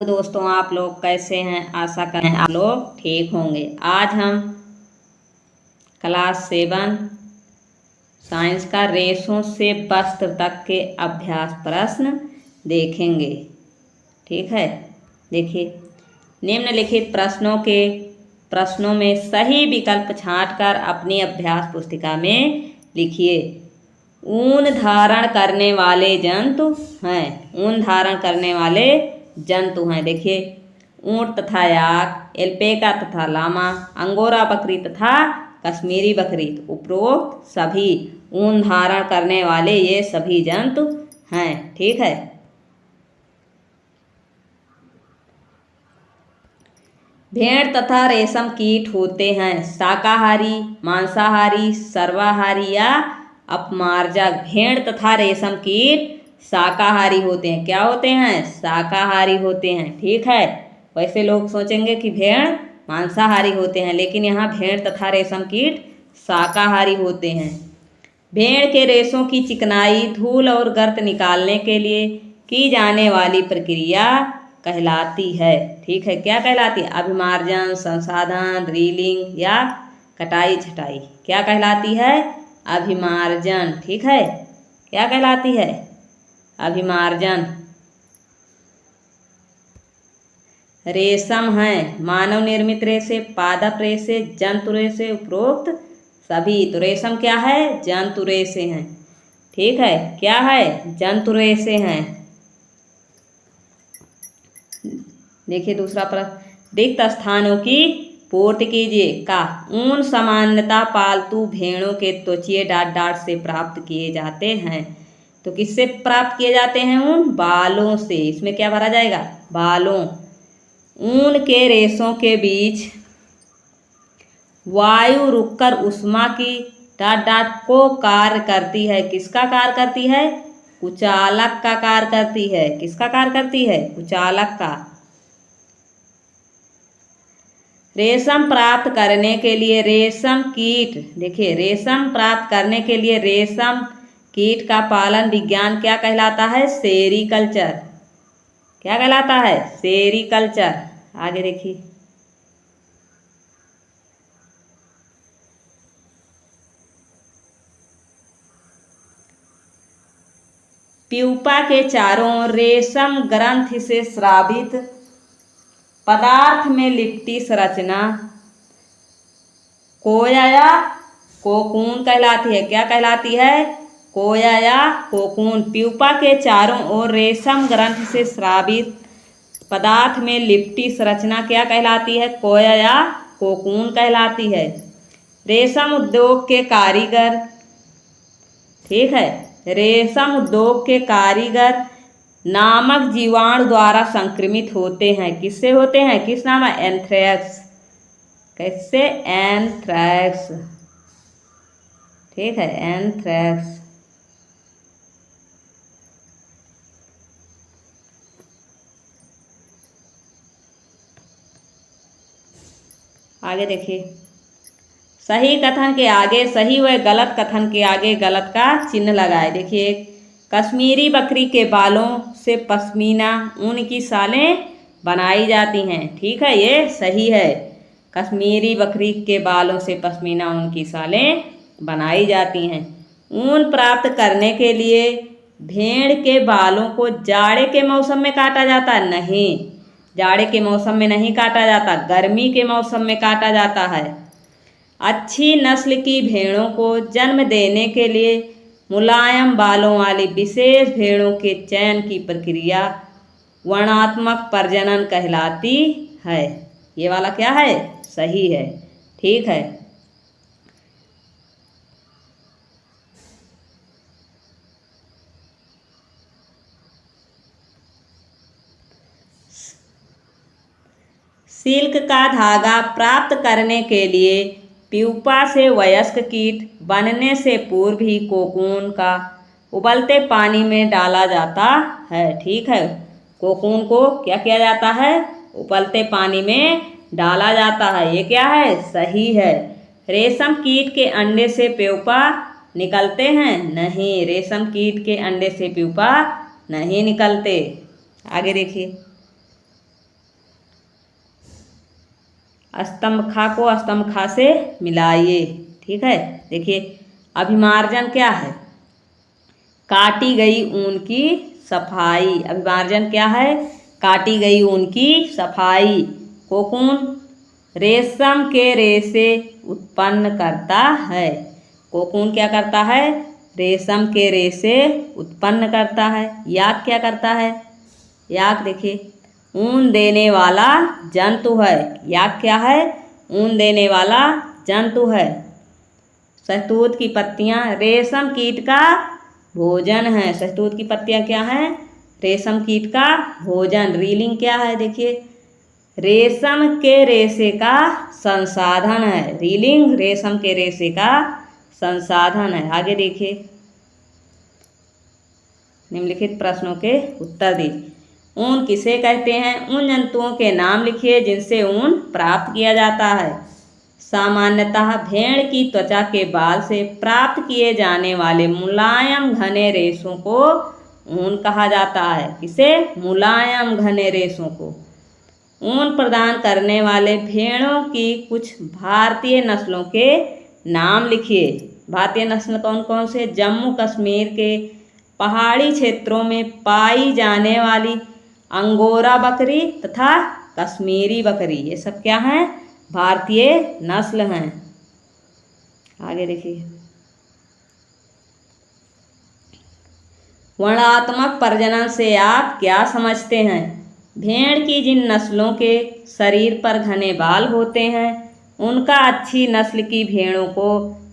तो दोस्तों, आप लोग कैसे हैं? आशा करें आप लोग ठीक होंगे। आज हम क्लास 7 साइंस का रेशों से वस्त्र तक के अभ्यास प्रश्न देखेंगे। ठीक है, देखिए, निम्नलिखित प्रश्नों में सही विकल्प छांटकर अपनी अभ्यास पुस्तिका में लिखिए। ऊन धारण करने वाले जंतु हैं। ऊन धारण करने वाले जंतु हैं। देखिए, ऊंट तथा याक, एल्पेका तथा लामा, अंगोरा बकरी तथा कश्मीरी बकरी, उपरोक्त सभी ऊन धारण करने वाले ये सभी जंतु हैं। ठीक है, भेड़ तथा रेशम कीट होते हैं शाकाहारी, मांसाहारी, सर्वाहारी या अपमार्जक। भेड़ तथा रेशम कीट शाकाहारी होते हैं। क्या होते हैं? शाकाहारी होते हैं। ठीक है, वैसे लोग सोचेंगे कि भेड़ मांसाहारी होते हैं, लेकिन यहाँ भेड़ तथा रेशम कीट शाकाहारी होते हैं। भेड़ के रेशों की चिकनाई, धूल और गर्त निकालने के लिए की जाने वाली प्रक्रिया कहलाती है। ठीक है, क्या कहलाती है? अभिमार्जन, संसाधन, रीलिंग या कटाई छटाई। क्या कहलाती है? अभिमार्जन। ठीक है, क्या कहलाती है? अभिमार्जन। रेशम है मानव निर्मित रेशे, पादप रेशे, जंतु रेशे, उपरोक्त सभी। तो रेशम क्या है? जंतु रेशे हैं। ठीक है, क्या है? जंतु रेशे हैं। देखिए दूसरा प्रश्न, रिक्त स्थानों की पूर्ति कीजिए। का ऊन सामान्यतः पालतू भेड़ों के त्वचीय डाट से प्राप्त किए जाते हैं। तो किससे प्राप्त किए जाते हैं? ऊन बालों से। इसमें क्या भरा जाएगा? बालों। ऊन के रेशों के बीच वायु रुककर उष्मा की डाट को कार्य करती है। किसका कार्य करती है? कुचालक का कार्य करती है। किसका कार्य करती है? कुचालक का। रेशम प्राप्त करने के लिए रेशम कीट, देखिए, रेशम प्राप्त करने के लिए रेशम कीट का पालन विज्ञान क्या कहलाता है? सेरीकल्चर। क्या कहलाता है? सेरीकल्चर। आगे देखिए, प्यूपा के चारों ओर रेशम ग्रंथि से स्रावित पदार्थ में लिपटी संरचना कोया या कोकून कहलाती है। क्या कहलाती है? कोया या कोकून। प्यूपा के चारों ओर रेशम ग्रंथि से स्रावित पदार्थ में लिपटी संरचना क्या कहलाती है? कोया या कोकून कहलाती है। रेशम उद्योग के कारीगर, ठीक है, रेशम उद्योग के कारीगर नामक जीवाणु द्वारा संक्रमित होते हैं। किससे होते हैं? किस नाम है? एंथ्रेक्स। कैसे? एंथ्रेक्स। ठीक है, एंथ्रेक्स। आगे देखिए, सही कथन के आगे सही व गलत कथन के आगे गलत का चिन्ह लगाए। देखिए, कश्मीरी बकरी के बालों से पश्मीना ऊन की सालें बनाई जाती हैं। ठीक है, ये सही है। कश्मीरी बकरी के बालों से पश्मीना ऊन की सालें बनाई जाती हैं। ऊन प्राप्त करने के लिए भेड़ के बालों को जाड़े के मौसम में काटा जाता है? नहीं, जाड़े के मौसम में नहीं काटा जाता, गर्मी के मौसम में काटा जाता है। अच्छी नस्ल की भेड़ों को जन्म देने के लिए मुलायम बालों वाली विशेष भेड़ों के चयन की प्रक्रिया वर्णात्मक प्रजनन कहलाती है। ये वाला क्या है? सही है। ठीक है, सिल्क का धागा प्राप्त करने के लिए प्यूपा से वयस्क कीट बनने से पूर्व ही कोकून का उबलते पानी में डाला जाता है। ठीक है, कोकून को क्या किया जाता है? उबलते पानी में डाला जाता है। ये क्या है? सही है। रेशम कीट के अंडे से प्यूपा निकलते हैं? नहीं, रेशम कीट के अंडे से प्यूपा नहीं निकलते। आगे देखिए, स्तंभ खा को स्तंभ खा से मिलाइए। ठीक है, देखिए अभिमार्जन क्या है? काटी गई ऊन की सफाई। अभिमार्जन क्या है? काटी गई ऊन की सफाई। कोकून रेशम के रेशे उत्पन्न करता है। कोकून क्या करता है? रेशम के रेशे उत्पन्न करता है। याक क्या करता है? याक देखिए ऊन देने वाला जंतु है। याक क्या है? ऊन देने वाला जंतु है। शहतूत की पत्तियां रेशम कीट का भोजन है। शहतूत की पत्तियां क्या हैं? रेशम कीट का भोजन। रीलिंग क्या है? देखिए रेशम के रेशे का संसाधन है। रीलिंग रेशम के रेशे का संसाधन है। आगे देखिए निम्नलिखित प्रश्नों के उत्तर दीजिए। ऊन किसे कहते हैं? उन जंतुओं के नाम लिखिए जिनसे ऊन प्राप्त किया जाता है। सामान्यतः भेड़ की त्वचा के बाल से प्राप्त किए जाने वाले मुलायम घने रेशों को ऊन कहा जाता है। किसे? मुलायम घने रेशों को। ऊन प्रदान करने वाले भेड़ों की कुछ भारतीय नस्लों के नाम लिखिए। भारतीय नस्ल कौन कौन से? जम्मू कश्मीर के पहाड़ी क्षेत्रों में पाई जाने वाली अंगोरा बकरी तथा कश्मीरी बकरी, ये सब क्या हैं? भारतीय नस्ल हैं। आगे देखिए वर्णात्मक प्रजनन से आप क्या समझते हैं? भेड़ की जिन नस्लों के शरीर पर घने बाल होते हैं उनका अच्छी नस्ल की भेड़ों को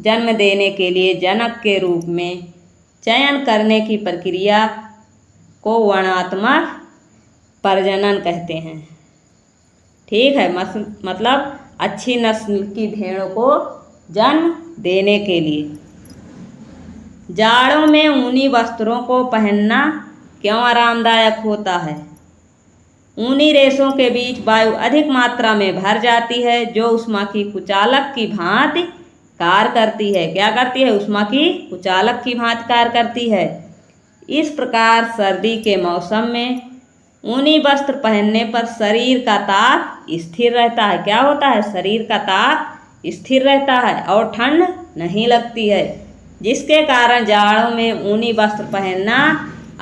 जन्म देने के लिए जनक के रूप में चयन करने की प्रक्रिया को वर्णात्मक प्रजनन कहते हैं। ठीक है, मतलब अच्छी नस्ल की भेड़ों को जन्म देने के लिए। जाड़ों में ऊनी वस्त्रों को पहनना क्यों आरामदायक होता है? ऊनी रेशों के बीच वायु अधिक मात्रा में भर जाती है जो ऊष्मा की कुचालक की भांति कार्य करती है। क्या करती है? ऊष्मा की कुचालक की भांति कार्य करती है। इस प्रकार सर्दी के मौसम में ऊनी वस्त्र पहनने पर शरीर का ताप स्थिर रहता है। क्या होता है? शरीर का ताप स्थिर रहता है और ठंड नहीं लगती है, जिसके कारण जाड़ों में ऊनी वस्त्र पहनना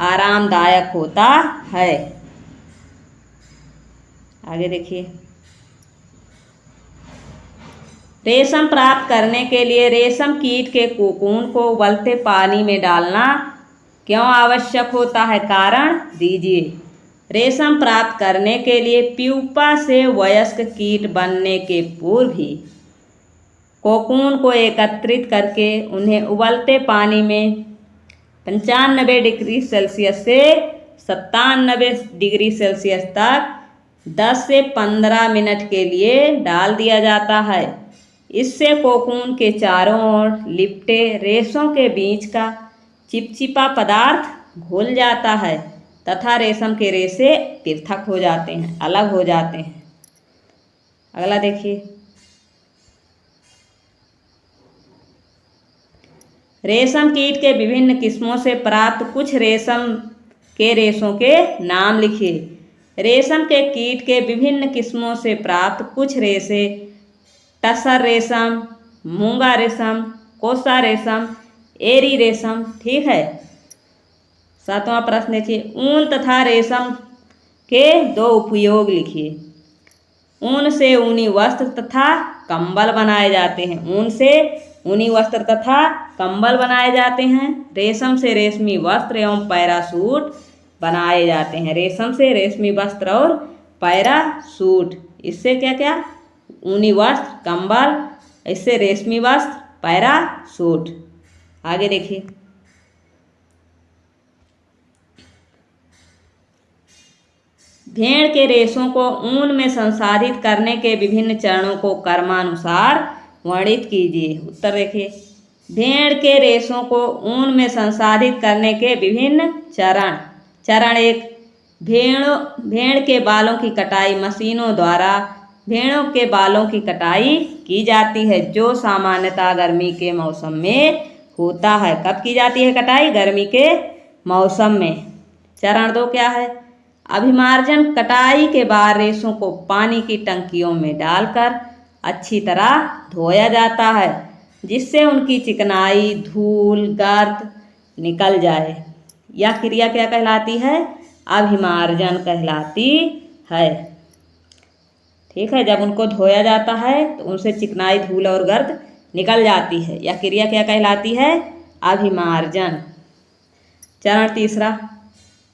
आरामदायक होता है। आगे देखिए रेशम प्राप्त करने के लिए रेशम कीट के कोकून को उबलते पानी में डालना क्यों आवश्यक होता है? कारण दीजिए। रेशम प्राप्त करने के लिए प्यूपा से वयस्क कीट बनने के पूर्व ही कोकून को एकत्रित करके उन्हें उबलते पानी में 95 डिग्री सेल्सियस से 97 डिग्री सेल्सियस तक 10 से 15 मिनट के लिए डाल दिया जाता है। इससे कोकून के चारों ओर लिपटे रेशों के बीच का चिपचिपा पदार्थ घुल जाता है तथा रेशम के रेशे पृथक हो जाते हैं, अलग हो जाते हैं। अगला देखिए रेशम कीट के विभिन्न किस्मों से प्राप्त कुछ रेशम के रेशों के नाम लिखिए। रेशम के कीट के विभिन्न किस्मों से प्राप्त कुछ रेशे टसर रेशम, मूंगा रेशम, कोसा रेशम, एरी रेशम। ठीक है, 7वां प्रश्न देखिए ऊन तथा रेशम के दो उपयोग लिखिए। ऊन से ऊनी वस्त्र तथा कंबल बनाए जाते हैं। ऊन से ऊनी वस्त्र तथा कंबल बनाए जाते हैं। रेशम से रेशमी वस्त्र एवं पैरासूट बनाए जाते हैं। रेशम से रेशमी वस्त्र और पैरासूट, इससे क्या क्या? ऊनी वस्त्र, कंबल, इससे रेशमी वस्त्र, पैरासूट। आगे देखिए भेड़ के रेशों को ऊन में संसाधित करने के विभिन्न चरणों को क्रमानुसार वर्णित कीजिए। उत्तर देखिए भेड़ के रेशों को ऊन में संसाधित करने के विभिन्न चरण। चरण 1 भेड़ के बालों की कटाई मशीनों द्वारा भेड़ों के बालों की कटाई की जाती है जो सामान्यतः गर्मी के मौसम में होता है। कब की जाती है कटाई? गर्मी के मौसम में। चरण 2 क्या है? अभिमार्जन। कटाई के बाद रेशों को पानी की टंकियों में डालकर अच्छी तरह धोया जाता है, जिससे उनकी चिकनाई, धूल, गर्द निकल जाए। यह क्रिया क्या कहलाती है? अभिमार्जन कहलाती है। ठीक है, जब उनको धोया जाता है तो उनसे चिकनाई, धूल और गर्द निकल जाती है। यह क्रिया क्या कहलाती है? अभिमार्जन। चरण तीसरा,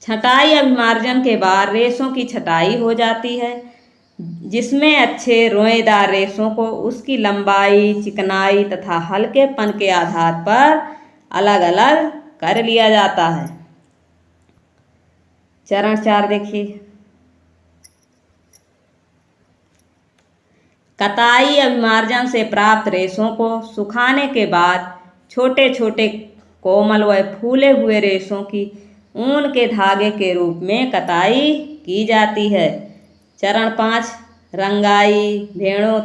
छटाई। अभिमार्जन के बाद रेशों की छटाई हो जाती है, जिसमें अच्छे रोएदार रेशों को उसकी लंबाई, चिकनाई तथा हल्केपन के आधार पर अलग अलग कर लिया जाता है। चरण 4 देखिए, कताई। अभिमार्जन से प्राप्त रेशों को सुखाने के बाद छोटे छोटे कोमल व फूले हुए रेशों की ऊन के धागे के रूप में कताई की जाती है। चरण 5, रंगाई। भेड़ों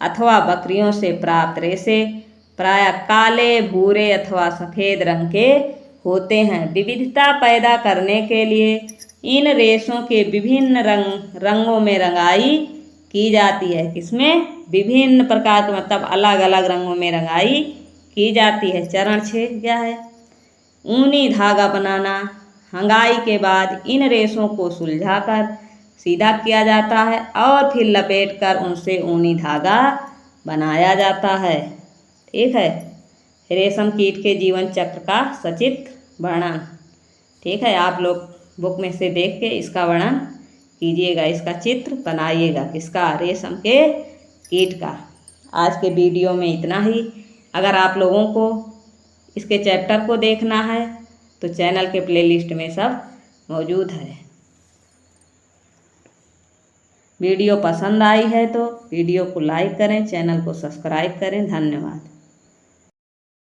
अथवा बकरियों से प्राप्त रेशे प्रायः काले, भूरे अथवा सफ़ेद रंग के होते हैं। विविधता पैदा करने के लिए इन रेशों के विभिन्न रंगों में रंगाई की जाती है। किसमें? विभिन्न प्रकार के, मतलब अलग अलग रंगों में रंगाई की जाती है। चरण 6 क्या है? ऊनी धागा बनाना। हंगाई के बाद इन रेशों को सुलझाकर सीधा किया जाता है और फिर लपेटकर उनसे ऊनी धागा बनाया जाता है। ठीक है, रेशम कीट के जीवन चक्र का सचित्र वर्णन। ठीक है, आप लोग बुक में से देख के इसका वर्णन कीजिएगा, इसका चित्र बनाइएगा। किसका? रेशम के कीट का। आज के वीडियो में इतना ही। अगर आप लोगों को इसके चैप्टर को देखना है तो चैनल के प्लेलिस्ट में सब मौजूद है। वीडियो पसंद आई है तो वीडियो को लाइक करें, चैनल को सब्सक्राइब करें। धन्यवाद।